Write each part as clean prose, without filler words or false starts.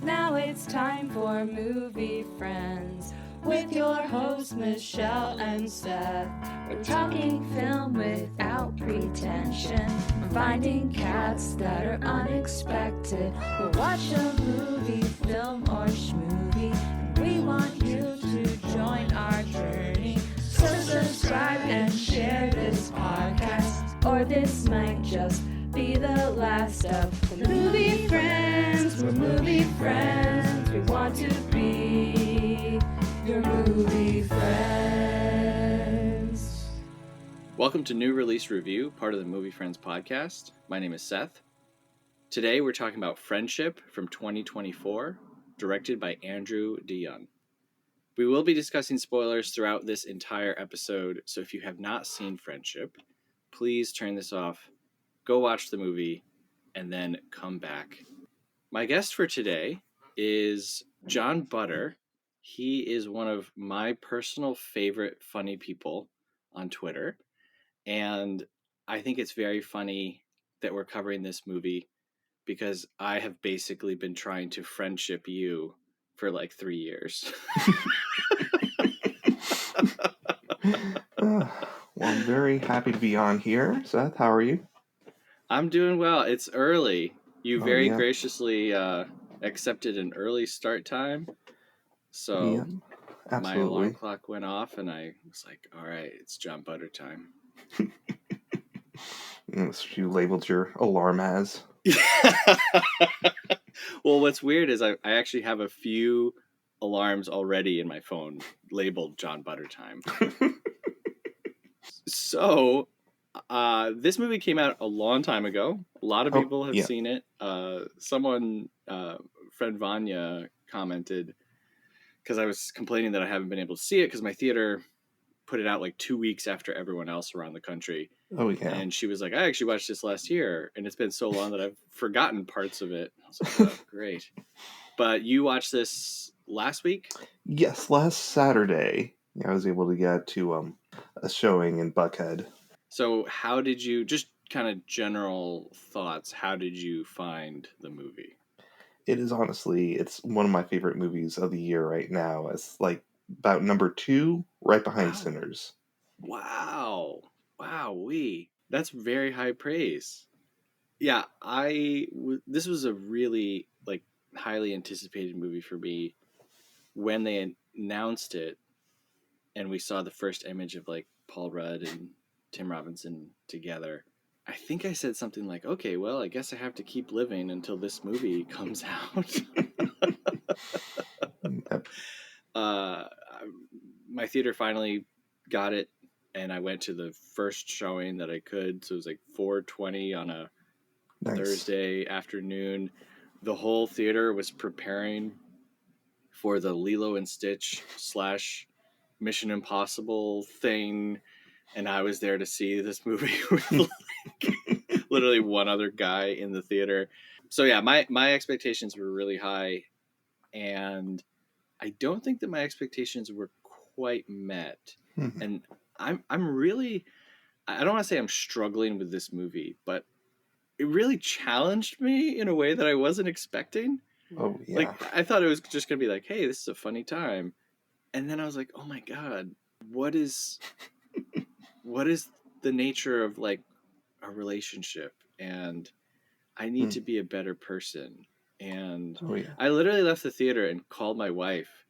Now it's time for Movie Friends with your hosts Michelle and Seth. We're talking film without pretension. We're finding cats that are unexpected. We'll watch a movie, film, or schmovie. And we want you to join our journey. So subscribe and share this podcast, or this might just be the last of the Movie Friends. We're movie friends. We want to be your movie friends. Welcome to New Release Review, part of the Movie Friends podcast. My name is Seth. Today we're talking about Friendship from 2024, directed by Andrew DeYoung. We will be discussing spoilers throughout this entire episode, so if you have not seen Friendship, please turn this off, go watch the movie, and then come back. My guest for today is Jon Butter. He is one of my personal favorite funny people on Twitter, and I think it's very funny that we're covering this movie because I have basically been trying to friendship you for like 3 years. Well, I'm very happy to be on here. Seth, how are you? I'm doing well. It's early. You very graciously accepted an early start time. So my alarm clock went off and I was like, all right, it's Jon Butter time. That's what you labeled your alarm as. Well, what's weird is I actually have a few alarms already in my phone labeled Jon Butter time. So, this movie came out a long time ago. A lot of people have seen it. Someone, friend Vanya, commented because I was complaining that I haven't been able to see it because my theater put it out like 2 weeks after everyone else around the country. Oh, yeah. And she was like, I actually watched this last year, and it's been so long that I've forgotten parts of it. I was like, oh, great. But you watched this last week? Yes, last Saturday. I was able to get to a showing in Buckhead. So how did you, just kind of general thoughts, how did you find the movie? It is honestly, it's one of my favorite movies of the year right now. It's like about number 2, right behind Sinners. Wow. That's very high praise. Yeah, this was a really like highly anticipated movie for me when they announced it and we saw the first image of like Paul Rudd and Tim Robinson together. I think I said something like, okay, well, I guess I have to keep living until this movie comes out. My theater finally got it, and I went to the first showing that I could. So it was like 4:20 on a Thursday afternoon. The whole theater was preparing for the Lilo and Stitch / Mission Impossible thing, and I was there to see this movie with like literally one other guy in the theater. So yeah, my expectations were really high, and I don't think that my expectations were quite met. Mm-hmm. And I'm really, I don't want to say I'm struggling with this movie, but it really challenged me in a way that I wasn't expecting. Oh, yeah. Like, I thought it was just going to be like, hey, this is a funny time. And then I was like, oh my God, what is the nature of like a relationship? And I need to be a better person. And I literally left the theater and called my wife.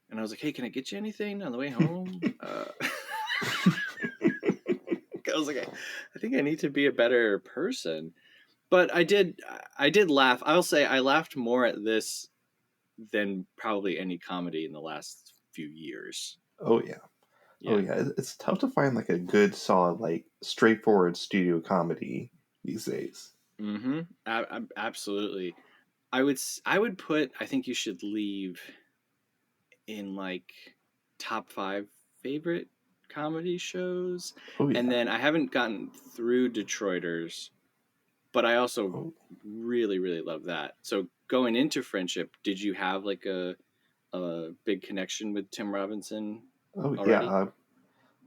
And I was like, hey, can I get you anything on the way home? I was like, I think I need to be a better person. But I did laugh. I'll say I laughed more at this than probably any comedy in the last few years. Oh, yeah. Oh, yeah. It's tough to find like a good, solid, like straightforward studio comedy these days. Mm-hmm. Absolutely. I would put I Think You Should Leave in like top 5 favorite comedy shows. Oh, yeah. And then I haven't gotten through Detroiters, but I also really, really love that. So going into Friendship, did you have like a big connection with Tim Robinson already? Yeah.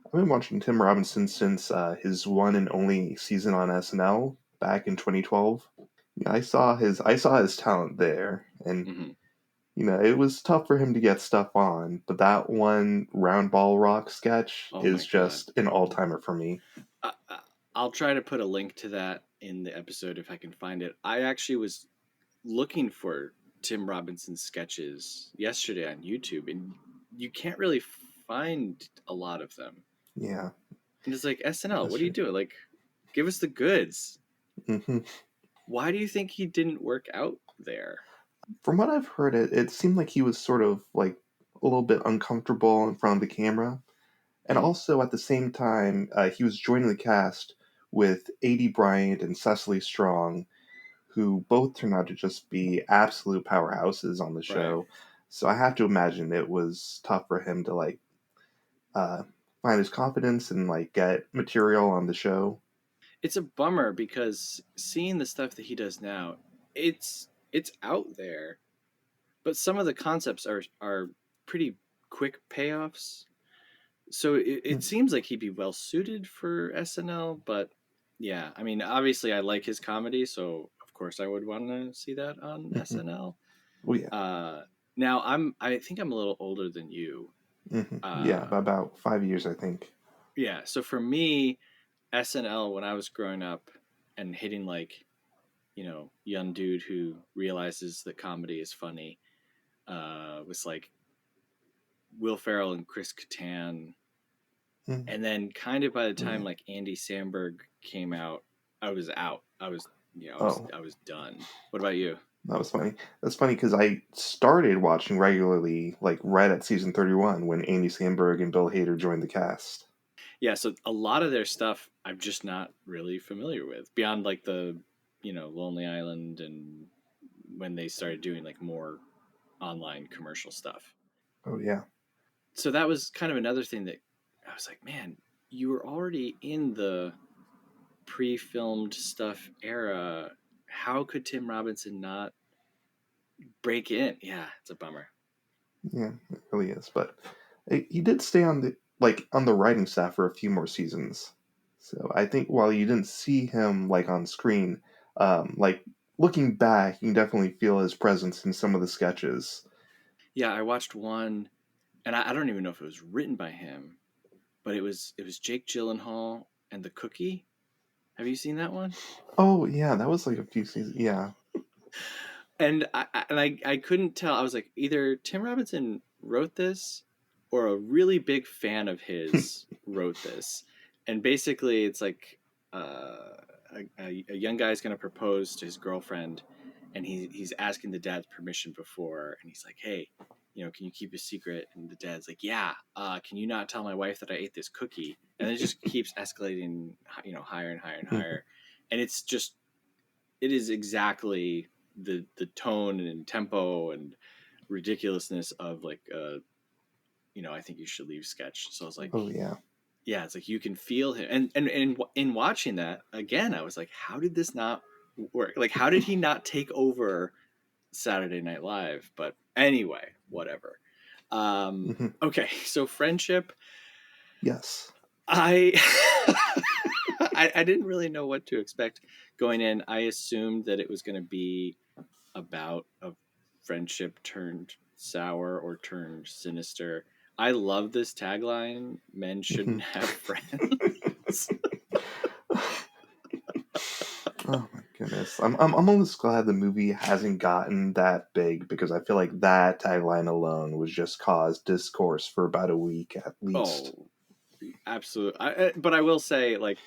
I've been watching Tim Robinson since his one and only season on SNL back in 2012. Yeah, I saw his talent there, and It was tough for him to get stuff on, but that one round ball rock sketch Oh my is God. just an all-timer for me. I'll try to put a link to that in the episode if I can find it. I actually was looking for Tim Robinson's sketches yesterday on YouTube, and you can't really find a lot of them. Yeah, And it's like, SNL, that's what are you true. doing? Like, give us the goods. Hmm. Why do you think he didn't work out there? From what I've heard, it seemed like he was sort of like a little bit uncomfortable in front of the camera. And Hmm. also at the same time, he was joining the cast with A.D. Bryant and Cecily Strong, who both turned out to just be absolute powerhouses on the Right. show. So I have to imagine it was tough for him to like uh, find his confidence and like get material on the show. It's a bummer because seeing the stuff that he does now, it's out there, but some of the concepts are pretty quick payoffs. So it Mm, seems like he'd be well suited for SNL, but yeah, I mean, obviously I like his comedy, so of course I would want to see that on mhm. SNL. Oh yeah, Uh, I think I'm a little older than you. yeah, Uh, about 5 years, I think. yeah, so for me, SNL when I was growing up and hitting like young dude who realizes that comedy is funny, was like Will Ferrell and Chris Kattan. Mm. And then kind of by the time Yeah. like Andy Samberg came out, I was out. I was Oh, I was done. What about you? that was funny. That's funny because I started watching regularly like right at season 31 when Andy Samberg and Bill Hader joined the cast. Yeah, so a lot of their stuff I'm just not really familiar with beyond like the Lonely Island and when they started doing like more online commercial stuff. Oh yeah. So that was kind of another thing that I was like, man, you were already in the pre-filmed stuff era. How could Tim Robinson not break in? Yeah, it's a bummer. Yeah, it really is. But he did stay on the writing staff for a few more seasons. So I think while you didn't see him like on screen, like looking back, you can definitely feel his presence in some of the sketches. Yeah, I watched one, and I don't even know if it was written by him, but it was Jake Gyllenhaal and the Cookie. Have you seen that one? Oh yeah, that was like a few seasons. Yeah. And I couldn't tell. I was like, either Tim Robinson wrote this, or a really big fan of his wrote this. And basically, it's like a young guy's going to propose to his girlfriend, and he's asking the dad's permission before, and he's like, hey, can you keep a secret? And the dad's like, yeah. Can you not tell my wife that I ate this cookie? And it just keeps escalating, higher and higher and higher. And it is exactly the tone and tempo and ridiculousness of like I think you should leave sketch. So I was like, Oh yeah. yeah, it's like you can feel him, and in watching that again, I was like, how did this not work? Like, how did he not take over Saturday Night Live? But anyway, whatever. Hmm. Okay, so friendship, Yes. I I didn't really know what to expect going in. I assumed that it was going to be about a friendship turned sour or turned sinister. I love this tagline: "Men Hmm. shouldn't have friends." Oh my goodness. I'm almost glad the movie hasn't gotten that big because I feel like that tagline alone was just caused discourse for about a week at least. Oh, absolutely. But I will say, like,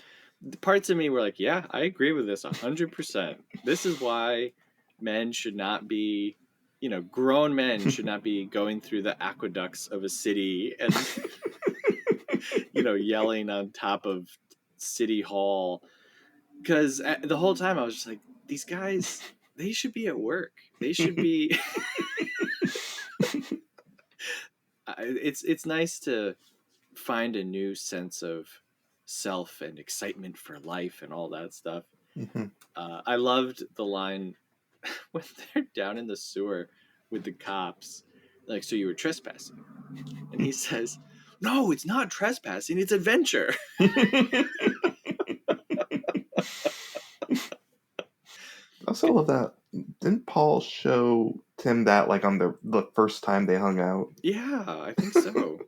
the parts of me were like, "Yeah, I agree with this 100%. This is why men should not be." Grown men should not be going through the aqueducts of a city and yelling on top of city hall, because the whole time I was just like, these guys, they should be at work. They should be. It's nice to find a new sense of self and excitement for life and all that stuff. Mhm. I loved the line when they're down in the sewer with the cops, like, so you were trespassing, and he says, "No, it's not trespassing. It's adventure." I also love that. Didn't Paul show Tim that like on the first time they hung out? Yeah, I think so.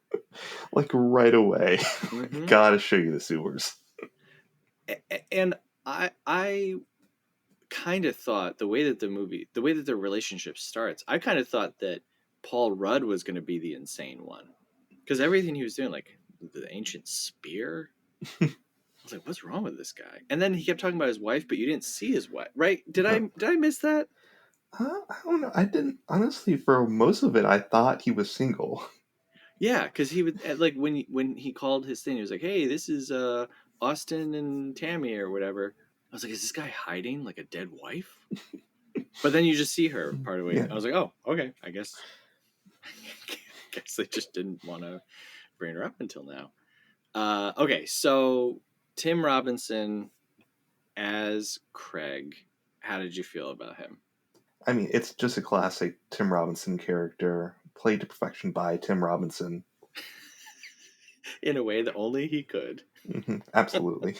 Like right away. Mm-hmm. Gotta show you the sewers. And I kind of thought the way that the relationship starts, I kind of thought that Paul Rudd was going to be the insane one, because everything he was doing, like the ancient spear, I was like, what's wrong with this guy? And then he kept talking about his wife, but you didn't see his wife, right? Did I miss that? I don't know. I didn't honestly. For most of it, I thought he was single. Yeah, because he would like when he called his thing, he was like, "Hey, this is Austin and Tammy or whatever." I was like, "Is this guy hiding like a dead wife?" But then you just see her part of the way. Yeah. I was like, "Oh, okay. I guess they just didn't want to bring her up until now." Okay, so Tim Robinson as Craig. How did you feel about him? I mean, it's just a classic Tim Robinson character, played to perfection by Tim Robinson. In a way that only he could. Absolutely.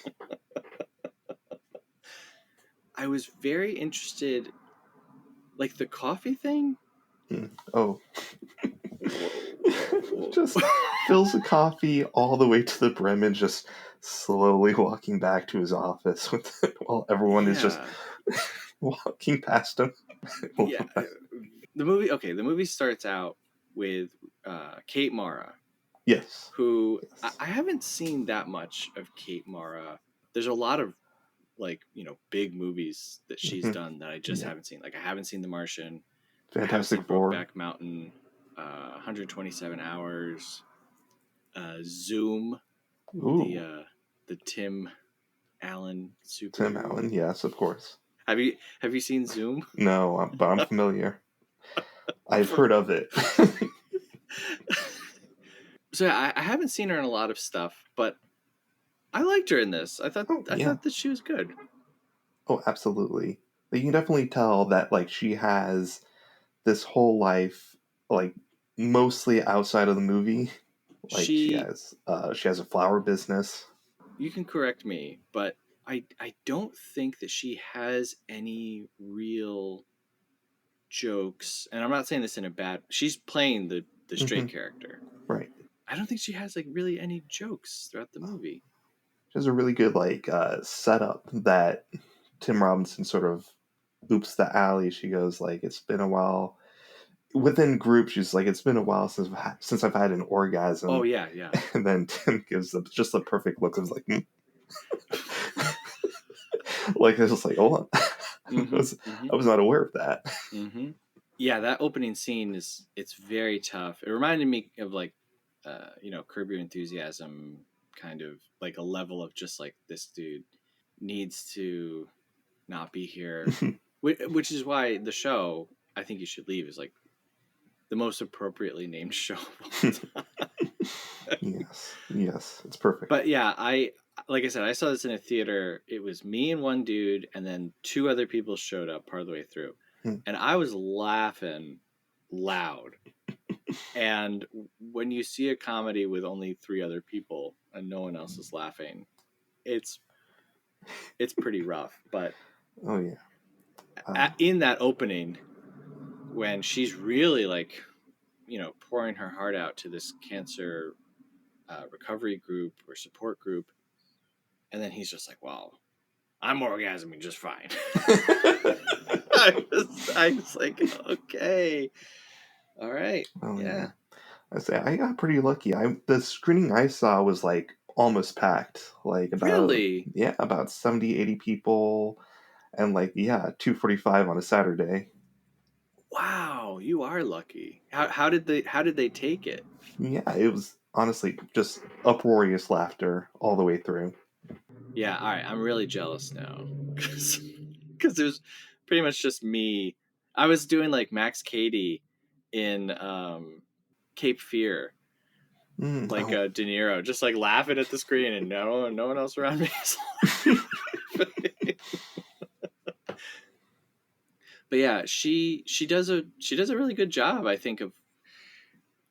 I was very interested, like the coffee thing. Oh. Whoa. Just fills a coffee all the way to the brim and just slowly walking back to his office with while everyone is just walking past him. Yeah. The movie starts out with Kate Mara. Yes. Who Yes. I haven't seen that much of Kate Mara. There's a lot of like, big movies that she's done that I just haven't seen. Like I haven't seen The Martian. I haven't seen Fantastic Four. Brokeback Mountain, 127 Hours, Zoom, Ooh. the Tim Allen superhero. Tim Allen, yes, of course. Have you seen Zoom? No, but I'm familiar. I've heard of it. So I haven't seen her in a lot of stuff, but I liked her in this. I thought that she was good. Oh, absolutely. But you can definitely tell that like she has this whole life, like mostly outside of the movie. Like she has a flower business. You can correct me, but I don't think that she has any real jokes. And I'm not saying this in a bad. She's playing the straight character, right? I don't think she has like really any jokes throughout the movie. She has a really good like setup that Tim Robinson sort of oops the alley. She goes like, "It's been a while." Within group, she's like, "It's been a while since I've had an orgasm." Oh yeah. And then Tim gives them just the perfect look of like, like it's just like, oh, I was not aware of that. Mm-hmm. Yeah, that opening scene it's very tough. It reminded me of like, Curb Your Enthusiasm, kind of like a level of just like this dude needs to not be here, which is why the show I think you should leave is like the most appropriately named show of all time. Yes, it's perfect. But yeah, like I said, I saw this in a theater. It was me and one dude, and then two other people showed up part of the way through, and I was laughing loud. And when you see a comedy with only three other people and no one else is laughing, it's pretty rough. But oh yeah, in that opening, when she's really like, pouring her heart out to this cancer recovery group or support group, and then he's just like, "Wow, I'm orgasming just fine." I was like, okay, all right, oh yeah. I say I got pretty lucky. The screening I saw was like almost packed, like Really? about 70, 80 people, and like 2:45 on a Saturday. Wow, you are lucky. How did they take it? Yeah, it was honestly just uproarious laughter all the way through. Yeah, all right. I'm really jealous now because it was pretty much just me. I was doing like Max Cady in Cape Fear, like De Niro, just like laughing at the screen, and no one else around me is laughing. But yeah, she does a really good job, I think, of,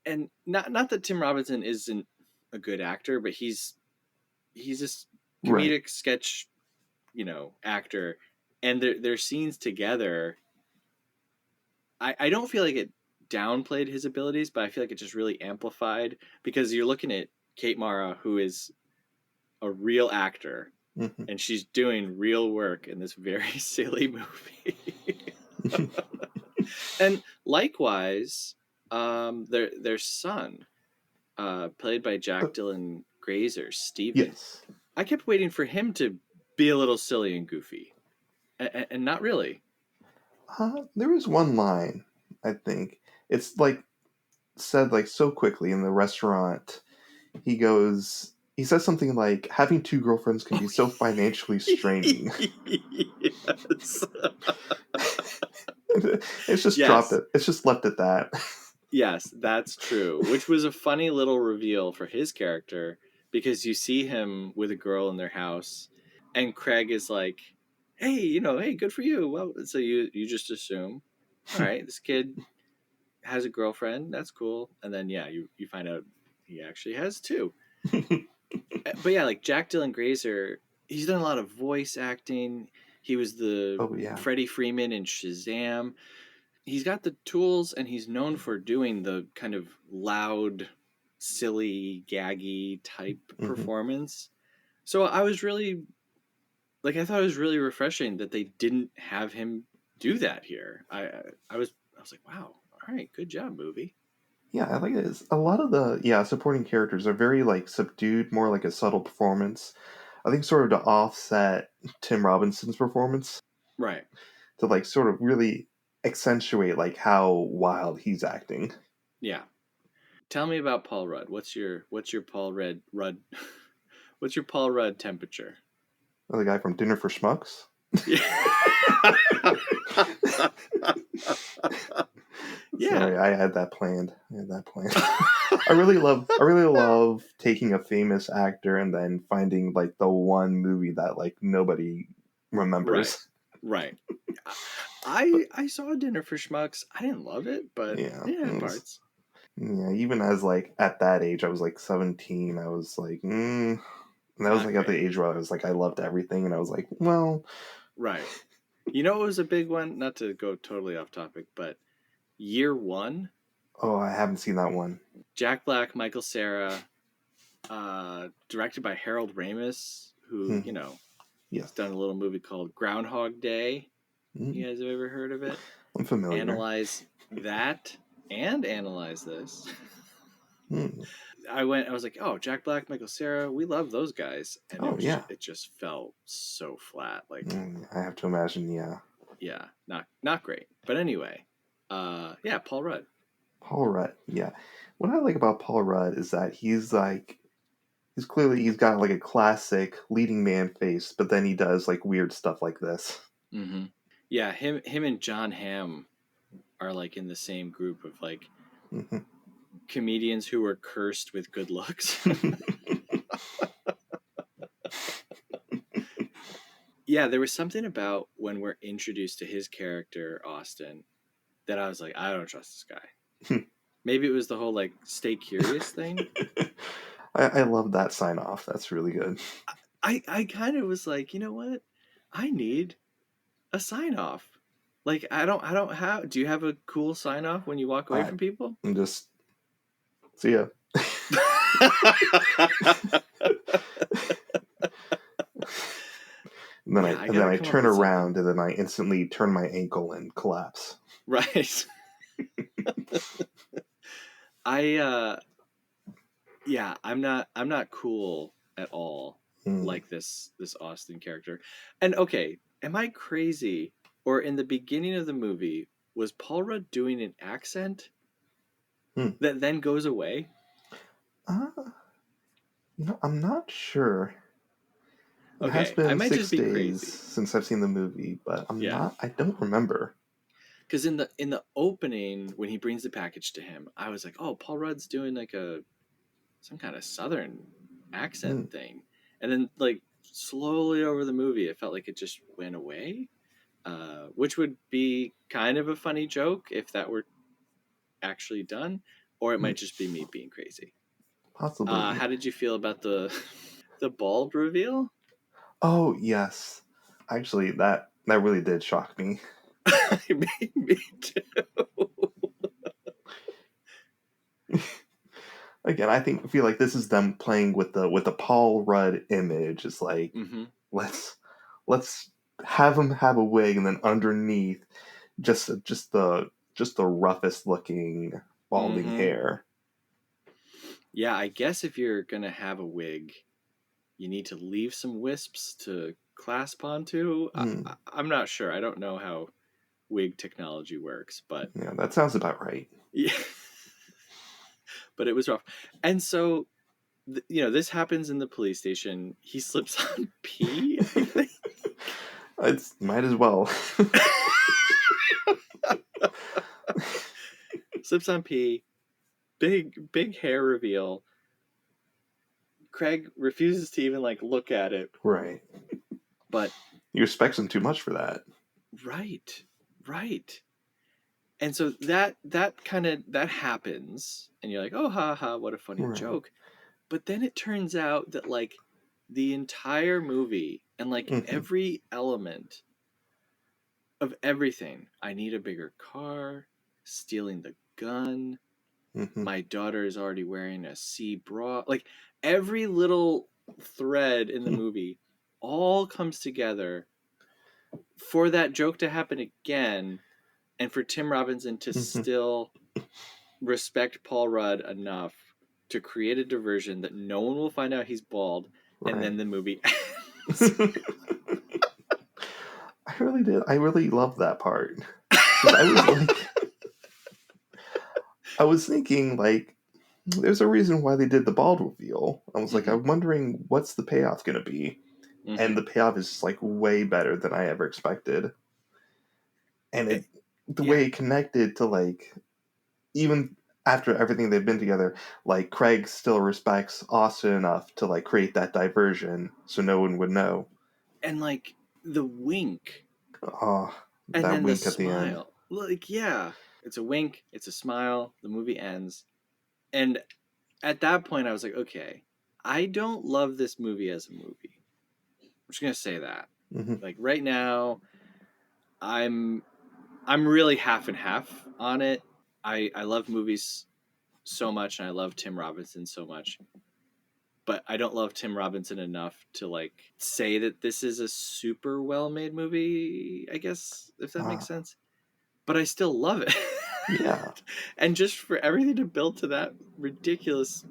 and not that Tim Robinson isn't a good actor, but he's this comedic sketch, actor, and their scenes together, I don't feel like it downplayed his abilities, but I feel like it just really amplified because you're looking at Kate Mara, who is a real actor, Mhm. and she's doing real work in this very silly movie. And likewise, their son, played by Jack But Dylan Grazer, Steven. yes, I kept waiting for him to be a little silly and goofy, and not really. there is one line. I think it's like said like so quickly in the restaurant. He goes. He says something like, "Having two girlfriends can be so financially straining." Yes. It's just dropped Yes. it. It's just left at that. Yes, that's true. Which was a funny little reveal for his character because you see him with a girl in their house, and Craig is like, "Hey, hey, good for you." Well, so you just assume, all right, this kid has a girlfriend. That's cool. And then yeah, you find out he actually has two. But yeah, like Jack Dylan Grazer, he's done a lot of voice acting. He was the Oh yeah. Freddie Freeman in Shazam. He's got the tools, and he's known for doing the kind of loud, silly, gaggy type Hmm. performance. So I was really I thought it was really refreshing that they didn't have him do that here. I was like, wow, all right, good job, movie. Yeah, I like it. A lot of the supporting characters are very like subdued, more like a subtle performance. I think sort of to offset Tim Robinson's performance Right. to like sort of really accentuate like how wild he's acting. Yeah. Tell me about Paul Rudd. What's your Rudd what's your Paul Rudd temperature? The guy from Dinner for Schmucks. Yeah. Yeah. Sorry, I had that planned. I really love taking a famous actor and then finding like the one movie that like nobody Right. remembers. Right. But I saw Dinner for Schmucks. I didn't love it, but yeah, it had parts. even as like at that age, I was like 17. I was like, and that was Not like at the great. age where I was like, I loved everything, and I was like, well, Right. You know what was a big one? Not to go totally off topic, but Year One, oh, I haven't seen that one. Jack Black, Michael Cera, directed by Harold Ramis, who, Hmm. he's done Yes. a little movie called Groundhog Day. Hmm. You guys have ever heard of it? I'm familiar. Analyze that and analyze this. Hmm. I was like, oh, Jack Black, Michael Cera, we love those guys, and Oh yeah. it just fell so flat. Like, I have to imagine. Yeah. yeah, not great. But anyway, yeah, Paul Rudd. Paul Rudd. Yeah. What I like about Paul Rudd is that he's got like a classic leading man face, but then he does like weird stuff like this. Mm-hmm. Yeah, him and John Hamm are like in the same group of like Hmm. comedians who were cursed with good looks. Yeah, there was something about when we're introduced to his character Austin that I was like, I don't trust this guy. Maybe it was the whole like stay curious thing. I love that sign off. That's really good. I kind of was like, you know what? I need a sign off. Like I don't have. Do you have a cool sign off when you walk away I, from people? I'm just see ya. And then Yeah, I and then gotta I come up turn with something. around and then I instantly turn my ankle and collapse. Right. I yeah, I'm not cool at all Mm. like this Austin character. And okay, am I crazy or in the beginning of the movie was Paul Rudd doing an accent Mm. that then goes away? Uh, I'm not sure. It has Okay, I been might just six be days crazy. since I've seen the movie, but Yeah. I don't remember. Cuz in the opening when he brings the package to him, I was like, "Oh, Paul Rudd's doing like a some kind of southern Mm. accent thing." And then like slowly over the movie, it felt like it just went away. Which would be kind of a funny joke if that were actually done, or it Mm. might just be me being crazy. Possibly. How did you feel about the the bald reveal? Oh yes, actually, that really did shock me. Me too. again, I feel like this is them playing with the Paul Rudd image. It's like Mm-hmm. let's have him have a wig, and then underneath just the roughest looking balding Mm-hmm. hair. Yeah, I guess if you're gonna have a wig, you need to leave some wisps to clasp onto. Mm, I'm not sure. I don't know how wig technology works, but yeah, that sounds about right. yeah, but it was rough. And so, this happens in the police station. He slips on pee, I think. It's might as well. Slips on pee. Big hair reveal. Craig refuses to even look at it. Right. But You expect him too much for that. right. And so that happens, and you're like, oh, ha ha, what a funny Right. joke. But then it turns out that the entire movie and every element of everything, I need a bigger car, stealing the gun, Mm-hmm. my daughter is already wearing a sea bra, every little thread in the movie all comes together for that joke to happen again, and for Tim Robinson to still respect Paul Rudd enough to create a diversion that no one will find out he's bald, Right. and then the movie ends. I really did. I really loved that part. 'Cause I was thinking there's a reason why they did the bald reveal. I was like, I'm wondering what's the payoff going to be, and the payoff is just way better than I ever expected. And the way it connected to even after everything they've been together, Craig still respects Austin enough to create that diversion so no one would know. And the wink, Oh, and that then the wink at the end. smile. It's a wink, it's a smile, the movie ends. And at that point I was like, okay, I don't love this movie as a movie. I'm just gonna say that. Mm-hmm. Right now, I'm really half and half on it. I love movies so much, and I love Tim Robinson so much, but I don't love Tim Robinson enough to say that this is a super well made movie, I guess, if that makes sense. But I still love it. Yeah. And just for everything to build to that ridiculous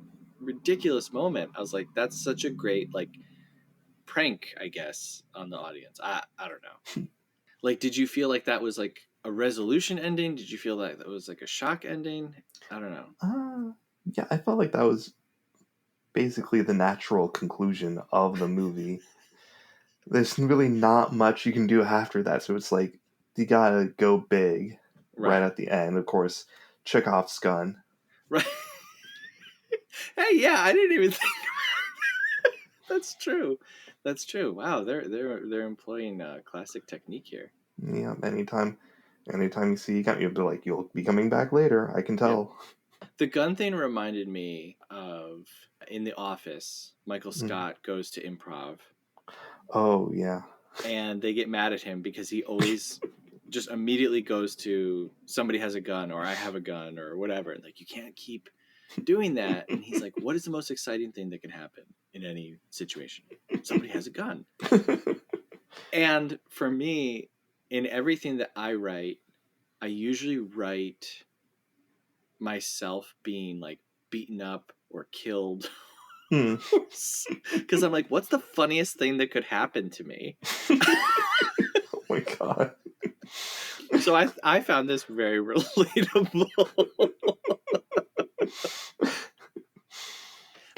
moment, I was like, that's such a great prank, I guess, on the audience. I don't know. Did you feel like that was a resolution ending? Did you feel like that was a shock ending? I don't know. Yeah, I felt like that was basically the natural conclusion of the movie. There's really not much you can do after that, so it's you gotta go big right at the end. Of course, Chekhov's gun. Right. Hey, yeah, I didn't even think That's true. Wow, they're employing classic technique here. Yeah, anytime you see you'll be you'll be coming back later. I can tell. Yep. The gun thing reminded me of in The Office. Michael Scott goes to improv. Oh yeah. And they get mad at him because he always just immediately goes to somebody has a gun or I have a gun or whatever. And you can't keep doing that. And he's like, what is the most exciting thing that can happen in any situation? Somebody has a gun. And for me, in everything that I write, I usually write myself being beaten up or killed. Because I'm like, what's the funniest thing that could happen to me? Oh my god. So I found this very relatable.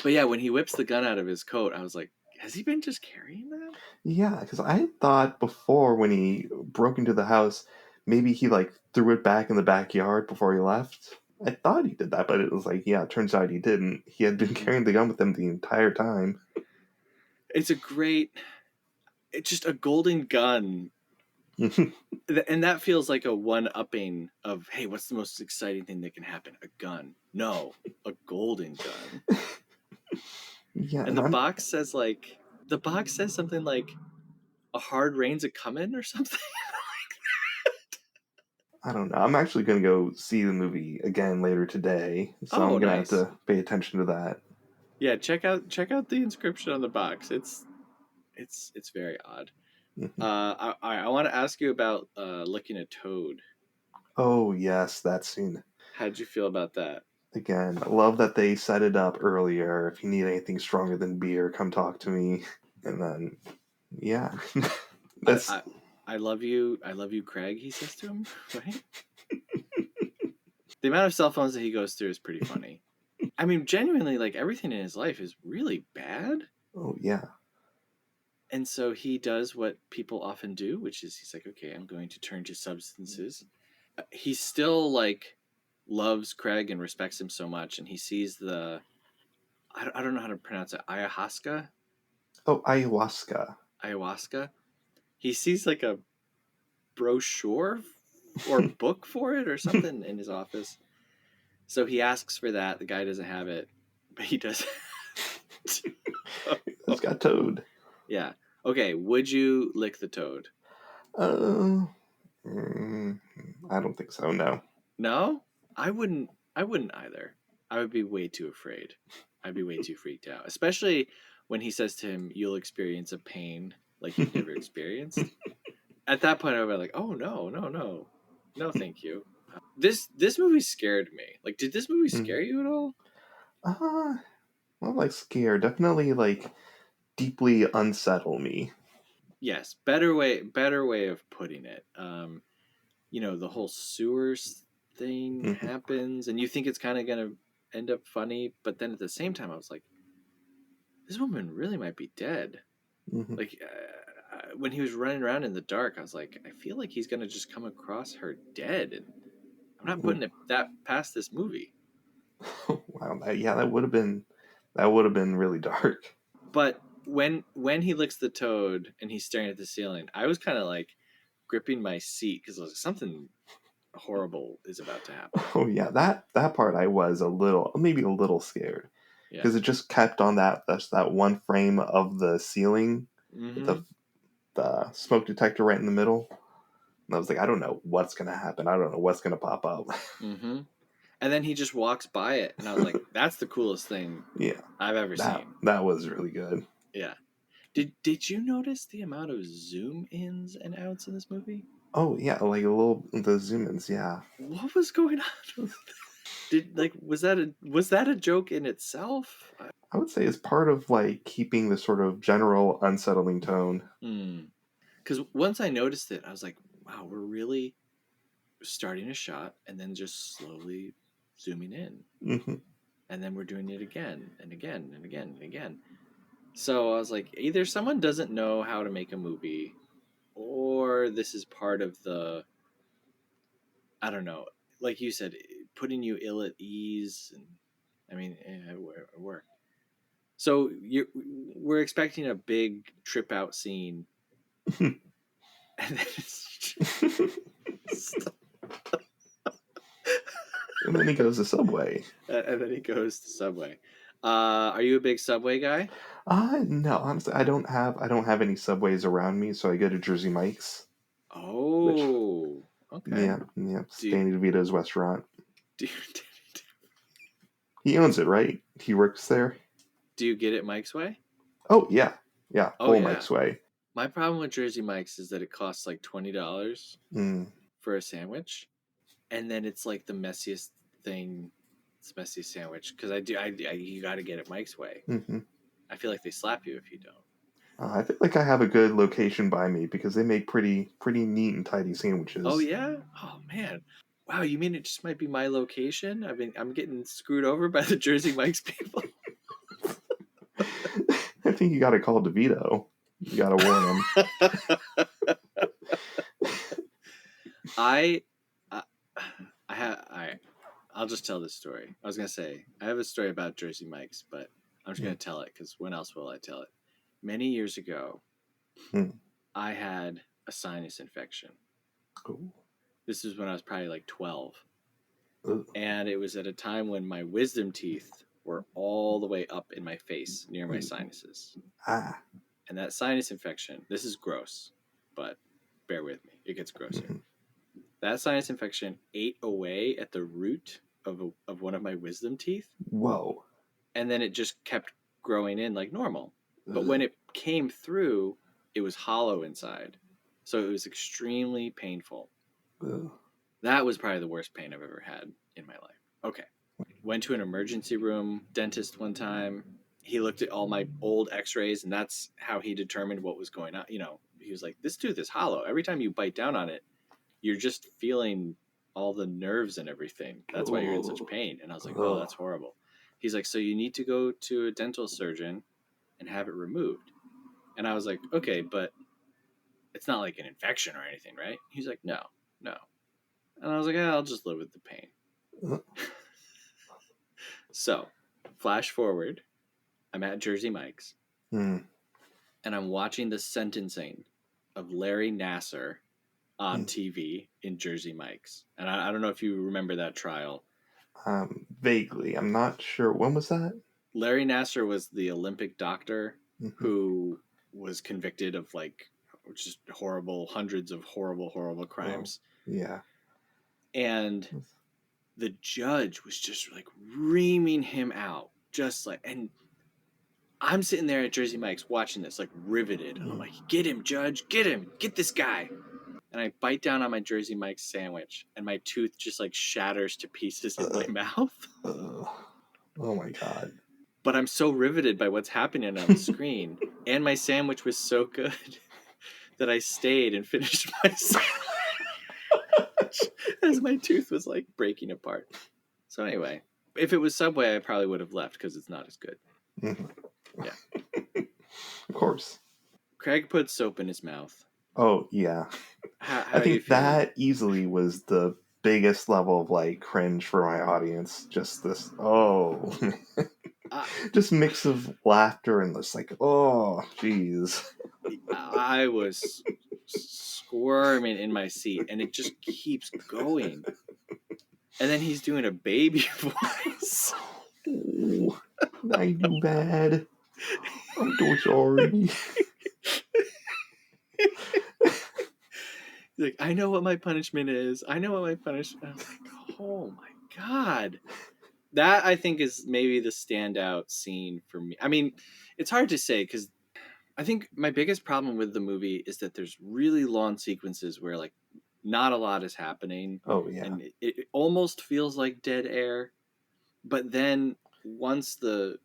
But yeah, when he whips the gun out of his coat, I was like, has he been just carrying that? Yeah, because I thought before when he broke into the house, maybe he threw it back in the backyard before he left. I thought he did that, but it was yeah, it turns out he didn't. He had been carrying the gun with him the entire time. It's just a golden gun. And that feels like a one-upping of, hey, what's the most exciting thing that can happen? A gun. No, a golden gun. Yeah, and the box says something like a hard rain's a comin' or something. I don't know. I'm actually going to go see the movie again later today, so Oh, I'm going to have nice. to pay attention to that. Yeah, check out the inscription on the box. It's very odd. Mhm. I want to ask you about licking a toad. Oh, yes, that scene. How'd you feel about that? Again, I love that they set it up earlier. If you need anything stronger than beer, come talk to me. And then, yeah, I, that's I I love you, Craig. He says to him, right? The amount of cell phones that he goes through is pretty funny. I mean, genuinely, like everything in his life is really bad, oh yeah. and so he does what people often do, which is he's like, okay, I'm going to turn to substances. He still like loves Craig and respects him so much, and he sees the I don't know how to pronounce it, Oh, ayahuasca. ayahuasca. He sees like a brochure or book for it or something in his office. So he asks for that. The guy doesn't have it, but he does. It's got toad. Yeah. Okay. Would you lick the toad? Uh, mm, I don't think so. No. No, I wouldn't. I wouldn't either. I would be way too afraid. I'd be way too freaked out, especially when he says to him, "You'll experience a pain like you've never experienced." At that point, I would be like, "Oh no, no, no, no, thank you." This movie scared me. Like, did this movie Mm. scare you at all? Well, like scared. Definitely like deeply unsettle me. Yes, better way of putting it. The whole sewers thing Hmm. happens, and you think it's kind of gonna end up funny, but then at the same time, I was like, this woman really might be dead. Hmm. Like when he was running around in the dark, I was like, I feel like he's gonna just come across her dead, and I'm not putting it that past this movie. Wow. Yeah, that would have been really dark. But when he licks the toad and he's staring at the ceiling, I was kind of like gripping my seat because like, something horrible is about to happen. Oh yeah, that part I was maybe a little scared Yeah. because it just kept on that one frame of the ceiling with Mm-hmm. the smoke detector right in the middle. And I was like, I don't know what's gonna happen. I don't know what's gonna pop up. Mm-hmm. And then he just walks by it, and I was like, "That's the coolest thing Yeah, I've ever that seen." that was really good. Yeah. Did you notice the amount of zoom ins and outs in this movie? Oh yeah, like a little the zoom ins. Yeah, What was going on? Did like was that a joke in itself? I would say it's part of like keeping the sort of general unsettling tone. Because once I noticed it, I was like, "Wow, we're really starting a shot and then just slowly zooming in, Hmm. and then we're doing it again and again and again and again." So I was like, either someone doesn't know how to make a movie, or this is part of the, I don't know, like you said, putting you ill at ease. And I mean, it worked. So we're expecting a big trip out scene, and then it's just, And then he goes to Subway. and then he goes to Subway. Are you a big Subway guy? No, honestly, I don't have any Subways around me, so I go to Jersey Mike's, which Oh, okay. yeah, Do you, Danny DeVito's restaurant. do you, He owns it, right? He works there. do you get it Mike's way? Oh yeah, yeah, Oh full yeah. Mike's way. My problem with Jersey Mike's is that it costs like $20 Mm, for a sandwich, and then it's like the messiest thing. It's the messiest sandwich because you got to get it Mike's way. hmm I feel like they slap you if you don't. I feel like I have a good location by me because they make pretty neat and tidy Oh sandwiches. yeah. Oh man. Wow. You mean it just might be my location? I'm getting screwed over by the Jersey Mike's people. I think you got to call DeVito. You got to warn him. I, I, I have I. I'll just tell this story. I was gonna say I have a story about Jersey Mike's, but I'm just gonna tell it because when else will I tell it? Many years ago, Mm. I had a sinus infection. Ooh. This is when I was probably like 12, Ugh. and it was at a time when my wisdom teeth were all the way up in my face near my sinuses. Ah. And that sinus infection, this is gross, but bear with me, it gets grosser. Mhm. That sinus infection ate away at the root of one of my wisdom teeth, Whoa. and then it just kept growing in like normal. But Ugh. when it came through, it was hollow inside. So it was extremely painful. Ugh. That was probably the worst pain I've ever had in my life. Okay. Went to an emergency room dentist one time. He looked at all my old x-rays, and that's how he determined what was going on. You know, he was like, this tooth is hollow. Every time you bite down on it, you're just feeling all the nerves and everything. That's why you're in such pain. And I was like, oh, that's horrible. He's like, so you need to go to a dental surgeon and have it removed. And I was like, okay, but it's not like an infection or anything, right? He's like, no. And I was like, I'll just live with the pain. So, flash forward, I'm at Jersey Mike's, and I'm watching the sentencing of Larry Nassar on TV in Jersey Mike's. And I don't know if you remember that trial. Vaguely. I'm not sure. When was that? Larry Nassar was the Olympic doctor who was convicted of like just hundreds of horrible crimes. Oh, yeah. And the judge was just like reaming him out, just like, and I'm sitting there at Jersey Mike's watching this, like riveted. And I'm like, get him, judge, get him, get this guy. And I bite down on my Jersey Mike's sandwich, and my tooth just like shatters to pieces in my mouth. Oh my God. But I'm so riveted by what's happening on the screen, and my sandwich was so good that I stayed and finished my sandwich as my tooth was like breaking apart. So anyway, if it was Subway, I probably would have left because it's not as good. Yeah. Of course. Craig put soap in his mouth. Oh, yeah. How I think that easily was the biggest level of like cringe for my audience. Just this, just mix of laughter and this like, oh, jeez. I was squirming in my seat, and it just keeps going. And then he's doing a baby voice. Oh, I do bad. I'm so sorry. He's like, I know what my punishment is. I know what my punishment. I was like, oh my God. That I think is maybe the standout scene for me. I mean, it's hard to say because I think my biggest problem with the movie is that there's really long sequences where like not a lot is happening. Oh yeah. And it almost feels like dead air. But then once the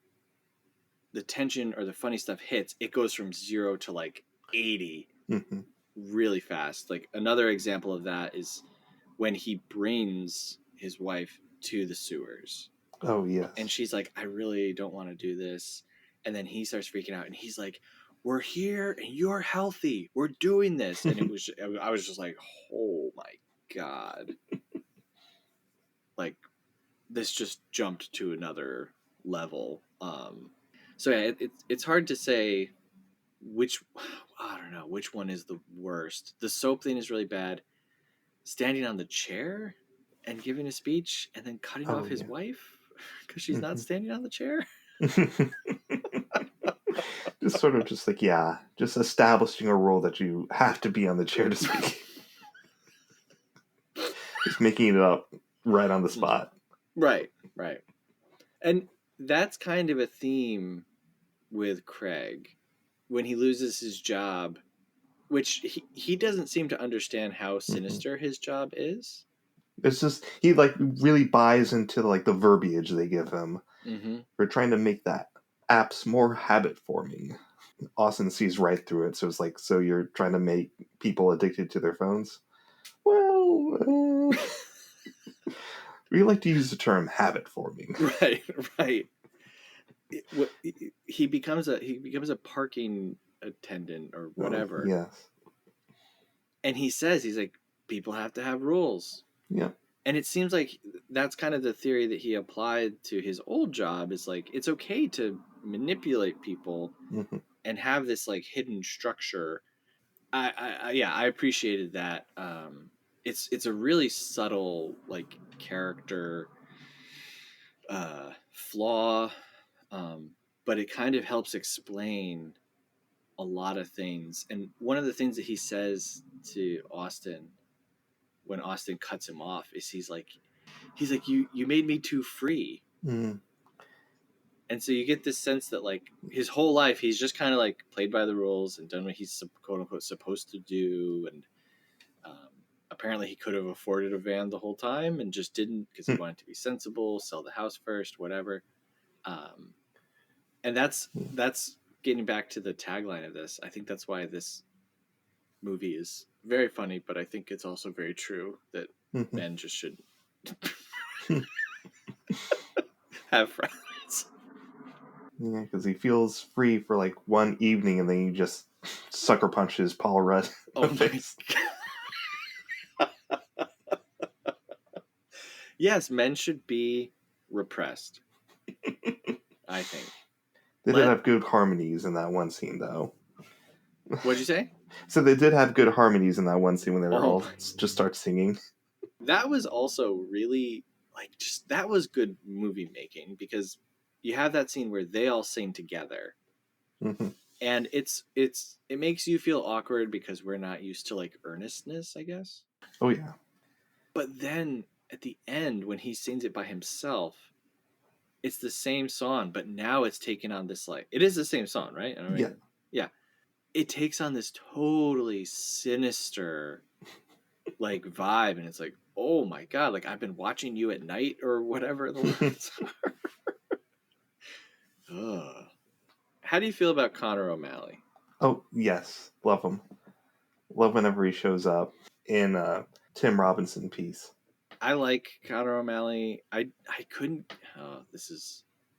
tension or the funny stuff hits, it goes from 0 to like 80 really fast. Like another example of that is when he brings his wife to the sewers. Oh yes. And she's like, I really don't want to do this. And then he starts freaking out, and he's like, we're here and you're healthy. We're doing this. And I was just like, oh my God. Like this just jumped to another level. So yeah, it's hard to say I don't know which one is the worst. The soap thing is really bad. Standing on the chair and giving a speech and then cutting off his wife because she's not standing on the chair. Just sort of just like, just establishing a rule that you have to be on the chair to speak. Just making it up right on the spot. Right. And that's kind of a theme with Craig when he loses his job, which he doesn't seem to understand how sinister his job is. It's just, he like really buys into like the verbiage they give him. We're trying to make that apps more habit forming. Austin sees right through it. So it's like, so you're trying to make people addicted to their phones? Well, we like to use the term habit forming. Right. He becomes a parking attendant or whatever. Yes. And he says, he's like, people have to have rules. Yeah. And it seems like that's kind of the theory that he applied to his old job, is like, it's okay to manipulate people and have this like hidden structure. I appreciated that. It's a really subtle like character flaw, but it kind of helps explain a lot of things. And one of the things that he says to Austin when Austin cuts him off is he's like you made me too free. Mm. And so you get this sense that like his whole life he's just kind of like played by the rules and done what he's quote unquote supposed to do. And apparently he could have afforded a van the whole time and just didn't because he wanted to be sensible, sell the house first, whatever. And that's getting back to the tagline of this. I think that's why this movie is very funny, but I think it's also very true that men just should have friends. Yeah, because he feels free for like one evening, and then he just sucker punches Paul Rudd in the face. Yes, men should be repressed. I think They did have good harmonies in that one scene, though. What'd you say? So they did have good harmonies in that one scene when they were all just start singing. That was also really that was good movie making, because you have that scene where they all sing together, and it makes you feel awkward because we're not used to like earnestness, I guess. Oh yeah. But then at the end when he sings it by himself, it's the same song, but now it's taken on this like it is the same song, right? I mean, yeah. It takes on this totally sinister like vibe, and it's like, oh my god, like I've been watching you at night or whatever the words are. How do you feel about Connor O'Malley? Oh yes, love him. Love whenever he shows up in Tim Robinson piece. I like Connor O'Malley. I couldn't.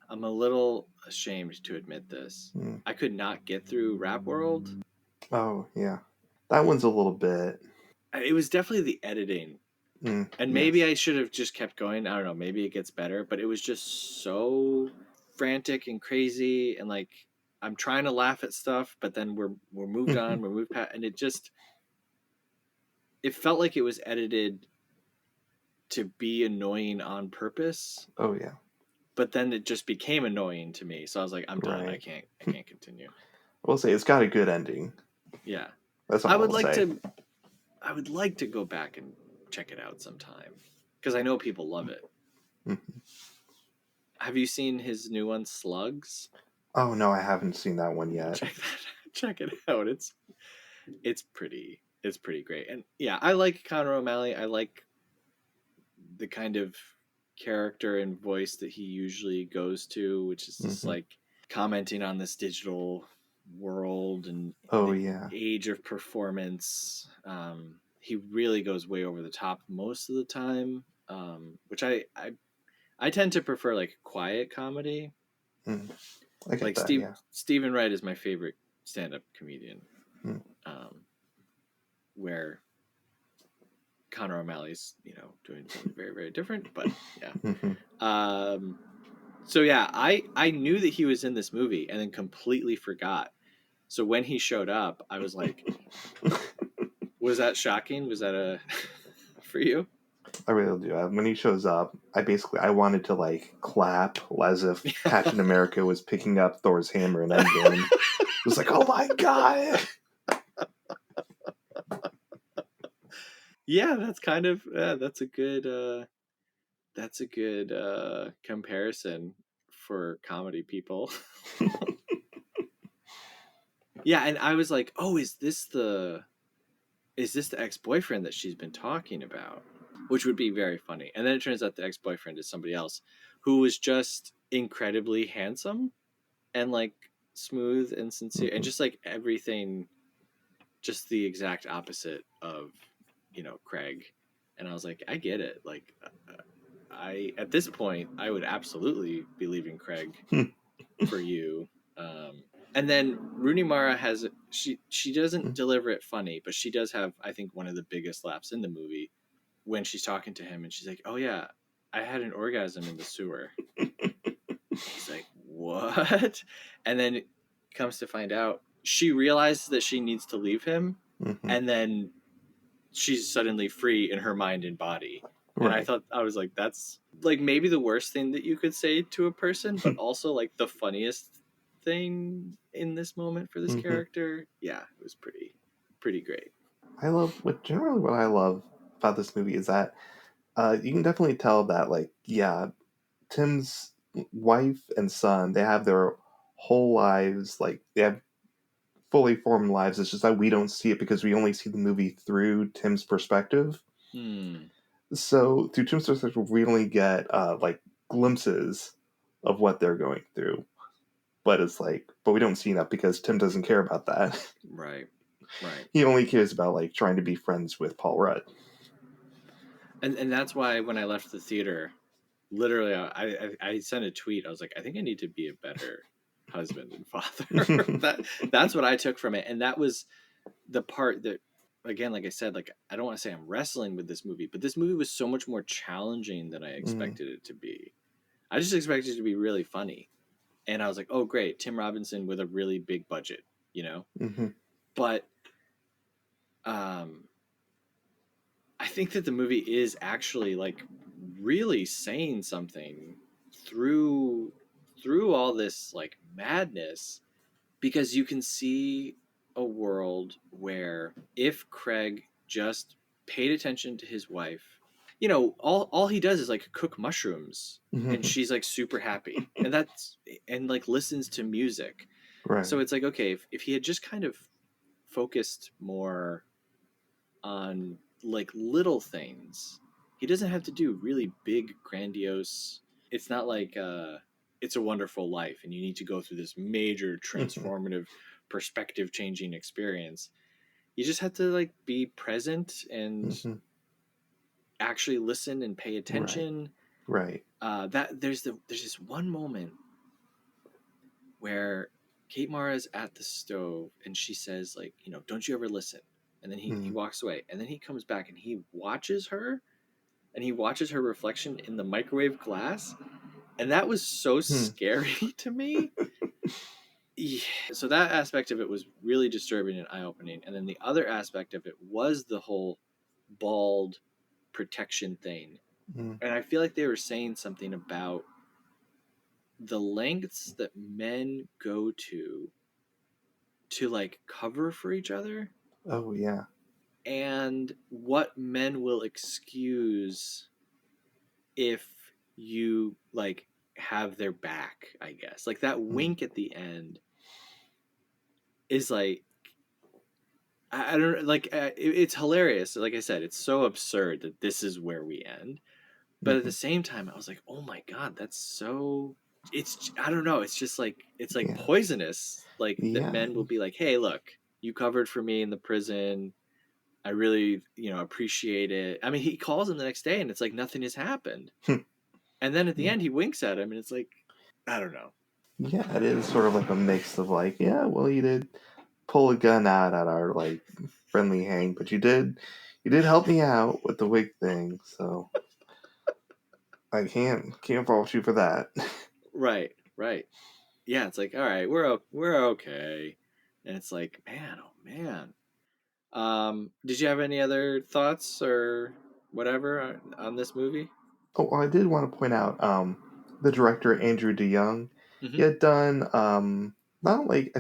I'm a little ashamed to admit this. I could not get through Rap World. Oh yeah, that one's a little bit. It was definitely the editing. And maybe I should have just kept going. I don't know. Maybe it gets better, but it was just so frantic and crazy, and like I'm trying to laugh at stuff, but then we're moved on, we're moved past, and it felt like it was edited to be annoying on purpose. Oh yeah. But then it just became annoying to me, so I was like, I'm done. I can't continue. I will say it's got a good ending. Yeah, that's all I would like to go back and check it out sometime because I know people love it. Have you seen his new one, Slugs? Oh no, I haven't seen that one yet. Check it out. It's pretty great. And yeah, I like Connor O'Malley. I like the kind of character and voice that he usually goes to, which is just like commenting on this digital world and the age of performance. He really goes way over the top most of the time, which I tend to prefer like quiet comedy. I get that, Stephen Wright is my favorite stand-up comedian, where Connor O'Malley's doing something very, very different, but yeah. So yeah, I knew that he was in this movie and then completely forgot. So when he showed up, I was like, was that shocking? Was that for you? I really do. When he shows up, I wanted to like clap as if Captain America was picking up Thor's hammer in Endgame. It was like, oh my god. Yeah, that's kind of that's a good comparison for comedy people. Yeah, and I was like, oh, is this the ex-boyfriend that she's been talking about? Which would be very funny. And then it turns out the ex-boyfriend is somebody else who was just incredibly handsome and like smooth and sincere and just like everything, just the exact opposite of Craig. And I was like, I get it. Like at this point I would absolutely be leaving Craig for you. And then Rooney Mara has she doesn't deliver it funny, but she does have, I think, one of the biggest laughs in the movie when she's talking to him and she's like, oh yeah, I had an orgasm in the sewer. He's like, what? And then comes to find out she realizes that she needs to leave him, and then she's suddenly free in her mind and body. And I was like, that's like maybe the worst thing that you could say to a person, but also like the funniest thing in this moment for this character. Yeah, it was pretty great. What I love about this movie is that you can definitely tell that, like, yeah, Tim's wife and son, they have their whole lives, like, they have fully formed lives. It's just that we don't see it because we only see the movie through Tim's perspective. Hmm. So through Tim's perspective, we only get like glimpses of what they're going through. But it's like, but we don't see enough because Tim doesn't care about that. Right. Right. He only cares about like trying to be friends with Paul Rudd. And that's why when I left the theater, literally, I sent a tweet. I was like, I think I need to be a better husband and father. That's what I took from it, and that was the part that, again, like I said, like I don't want to say I'm wrestling with this movie, but this movie was so much more challenging than I Mm, expected it to be. I just expected it to be really funny, and I was like, oh great, Tim Robinson with a really big budget, you know. hmm But um, I think that the movie is actually like really saying something through all this like madness, because you can see a world where if Craig just paid attention to his wife, you know, all he does is like cook mushrooms and hmm she's like super happy. And that's and like listens to music. Right. So it's like, okay, if he had just kind of focused more on like little things. He doesn't have to do really big, grandiose. It's not like It's a Wonderful Life and you need to go through this major hmm transformative perspective changing experience. You just have to like be present and hmm actually listen and pay Right. attention. Right. That there's this one moment where Kate Mara's at the stove and she says like, you know, don't you ever listen. And then he Mm. walks away and then he comes back and he watches her and he watches her reflection in the microwave glass, and that was so Hmm. scary to me. Yeah. So that aspect of it was really disturbing and eye-opening, and then the other aspect of it was the whole bald protection thing, Mm. and I feel like they were saying something about the lengths that men go to like cover for each other Oh yeah. and what men will excuse if you like have their back, I guess. Like that Mm. wink at the end is like I don't like it's hilarious. Like I said, it's so absurd that this is where we end. But at the hmm same time, I was like, "Oh my god, that's so it's I don't know, it's just like it's like Yeah. poisonous like that Yeah. men will be like, "Hey, look, you covered for me in the prison. I really, you know, appreciate it." I mean, he calls him the next day and it's like nothing has happened. And then at the yeah. end he winks at him and it's like I don't know. Yeah. It is sort of like a mix of like, yeah, well, you did pull a gun out at our like friendly hang, but you did help me out with the wig thing, so I can't fault you for that. Right, right. Yeah, it's like, all right, we're okay. And it's like, man, oh man. Did you have any other thoughts or whatever on this movie? Oh, well, I did want to point out the director Andrew DeYoung. He Mm-hmm. had done not like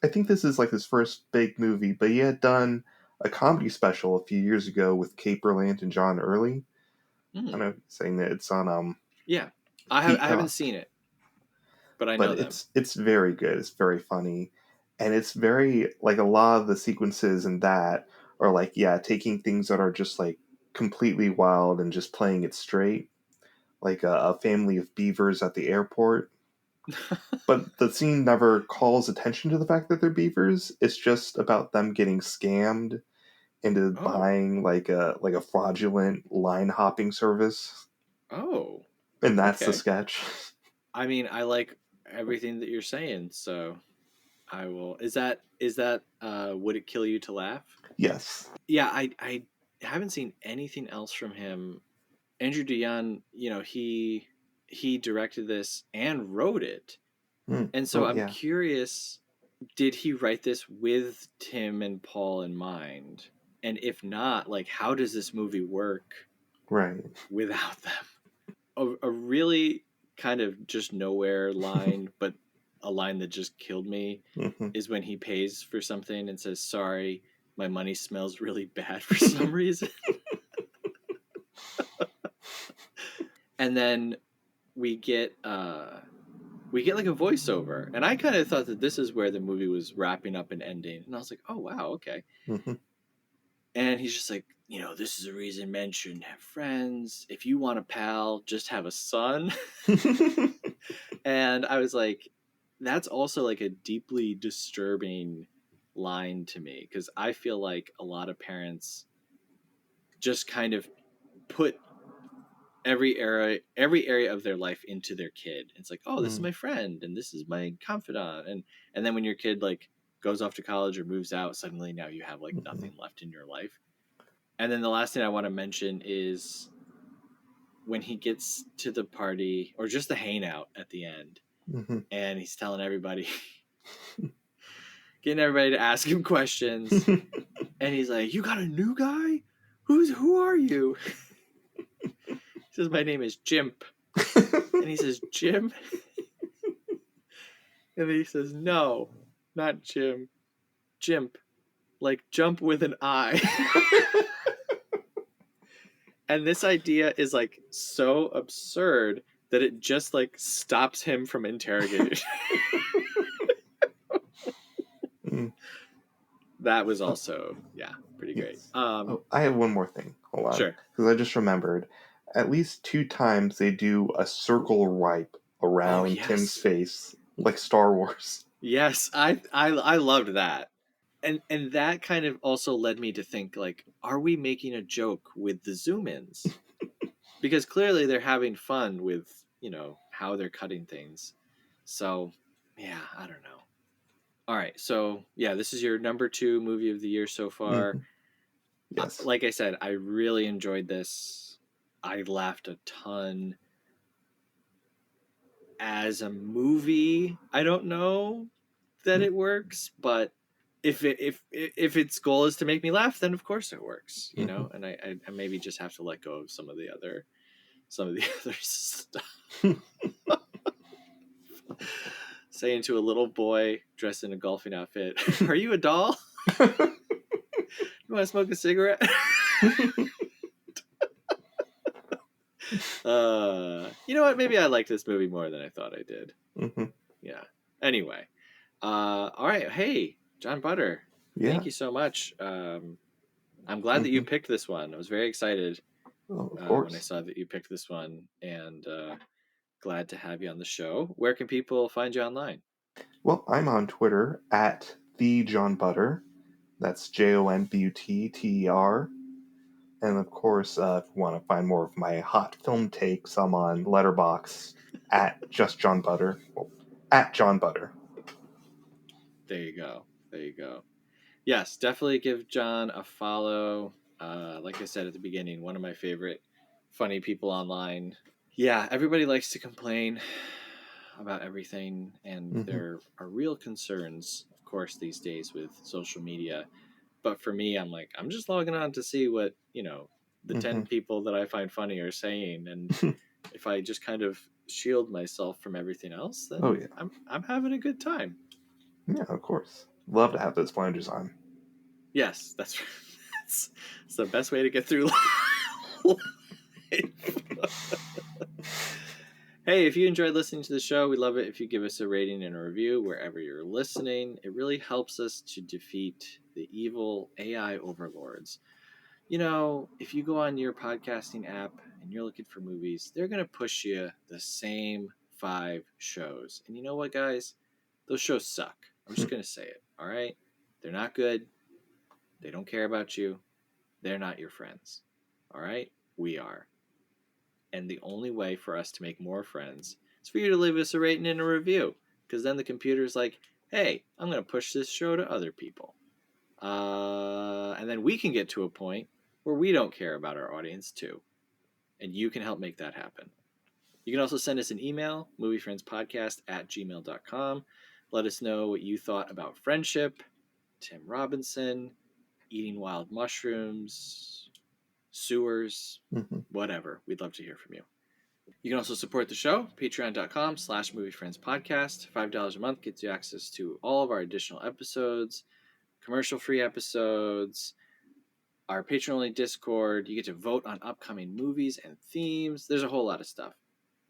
I think this is like his first big movie, but he had done a comedy special a few years ago with Kate Berlant and John Early. I Mm. don't know if you're saying that it's on Yeah, I haven't Peacock, seen it, but I but know them. it's very good. It's very funny, and it's very like a lot of the sequences in that are like yeah, taking things that are just like completely wild and just playing it straight, like a family of beavers at the airport. But the scene never calls attention to the fact that they're beavers. It's just about them getting scammed into Oh, buying like a fraudulent line hopping service, oh, and that's the okay. sketch. I mean, I like everything that you're saying, so I will. Is that Would It Kill You to Laugh? Yes. Yeah, I haven't seen anything else from him. Andrew DeYoung, you know, he directed this and wrote it. Mm. And so Oh I'm yeah. curious, did he write this with Tim and Paul in mind? And if not, like how does this movie work Right. without them? A really kind of just nowhere line, but a line that just killed me hmm is when he pays for something and says, "Sorry, my money smells really bad for some reason." And then we get like a voiceover, and I kind of thought that this is where the movie was wrapping up and ending, and I was like, oh wow, okay. Mm-hmm. And he's just like, this is a reason men shouldn't have friends. If you want a pal, just have a son. And I was like, that's also like a deeply disturbing line to me, because I feel like a lot of parents just kind of put every area of their life into their kid. It's like, oh, this is my friend and this is my confidant, and then when your kid like goes off to college or moves out, suddenly now you have like nothing left in your life. And then the last thing I want to mention is when he gets to the party or just the hangout at the end, and he's telling everybody, getting everybody to ask him questions, and he's like, you got a new guy? Who are you? He says, my name is Jimp. And he says, Jim? And then he says, no, not Jim. Jimp. Like jump with an I. And this idea is like so absurd that it just like stops him from interrogating. That was also, pretty great. I have one more thing. Hold on. Sure. Because I just remembered. At least 2 times they do a circle wipe around Tim's face, like Star Wars. Yes, I loved that. And that kind of also led me to think, like, are we making a joke with the zoom-ins? Because clearly they're having fun with, how they're cutting things. So, yeah, I don't know. All right, so, this is your number 2 movie of the year so far. Yes. Like I said, I really enjoyed this. I laughed a ton. As a movie, I don't know that it works, but if its goal is to make me laugh, then of course it works, And I maybe just have to let go of some of the other stuff. Saying to a little boy dressed in a golfing outfit, "Are you a doll? You want to smoke a cigarette?" You know what? Maybe I like this movie more than I thought I did. Yeah. Anyway, all right. Hey, Jon Butter. Yeah. Thank you so much. I'm glad that you picked this one. I was very excited of course. when I saw that you picked this one, and glad to have you on the show. Where can people find you online? Well, I'm on Twitter at @TheJonButter. That's JONBUTTER. And of course, if you want to find more of my hot film takes, I'm on Letterboxd at just Jon Butter. Well, at Jon Butter. There you go. Yes, definitely give Jon a follow. Like I said at the beginning, one of my favorite funny people online. Yeah, everybody likes to complain about everything, and there are real concerns, of course, these days with social media. But for me, I'm like, I'm just logging on to see what, the 10 people that I find funny are saying. And if I just kind of shield myself from everything else, then I'm having a good time. Yeah, of course. Love to have those blinders on. Yes, that's the best way to get through life. Hey, if you enjoyed listening to the show, we'd love it if you give us a rating and a review wherever you're listening. It really helps us to defeat the evil AI overlords. If you go on your podcasting app and you're looking for movies, they're going to push you the same 5 shows. And you know what, guys? Those shows suck. I'm just going to say it, all right? They're not good. They don't care about you. They're not your friends, all right? We are. And the only way for us to make more friends is for you to leave us a rating and a review, because then the computer's like, hey, I'm going to push this show to other people. And then we can get to a point where we don't care about our audience too. And you can help make that happen. You can also send us an email, moviefriendspodcast@gmail.com. Let us know what you thought about Friendship, Tim Robinson, eating wild mushrooms, sewers, whatever. We'd love to hear from you. You can also support the show, patreon.com/moviefriendspodcast. $5 a month gets you access to all of our additional episodes, commercial-free episodes, our patron-only Discord. You get to vote on upcoming movies and themes. There's a whole lot of stuff.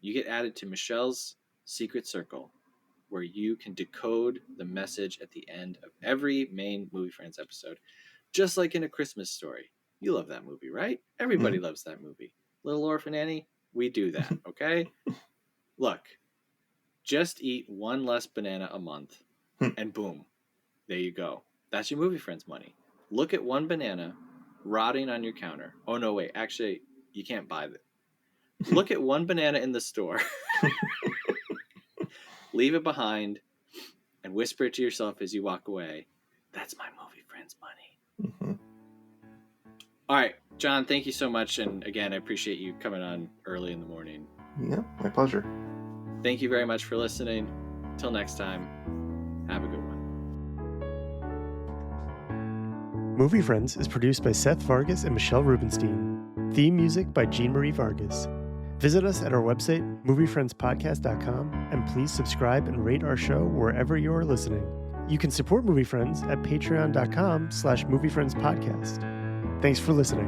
You get added to Michelle's Secret Circle, where you can decode the message at the end of every main Movie Friends episode, just like in A Christmas Story. You love that movie, right? Everybody loves that movie. Little Orphan Annie, we do that, okay? Look, just eat one less banana a month, and boom, there you go. That's your Movie Friends money. Look at one banana rotting on your counter. Oh, no, wait. Actually, you can't buy that. Look at one banana in the store. Leave it behind and whisper it to yourself as you walk away. That's my Movie Friends money. Mm-hmm. All right, John, thank you so much. And again, I appreciate you coming on early in the morning. Yeah, my pleasure. Thank you very much for listening. Till next time, have a good one. Movie Friends is produced by Seth Vargas and Michelle Rubenstein. Theme music by Jean Marie Vargas. Visit us at our website, moviefriendspodcast.com, and please subscribe and rate our show wherever you are listening. You can support Movie Friends at patreon.com/moviefriendspodcast. Thanks for listening.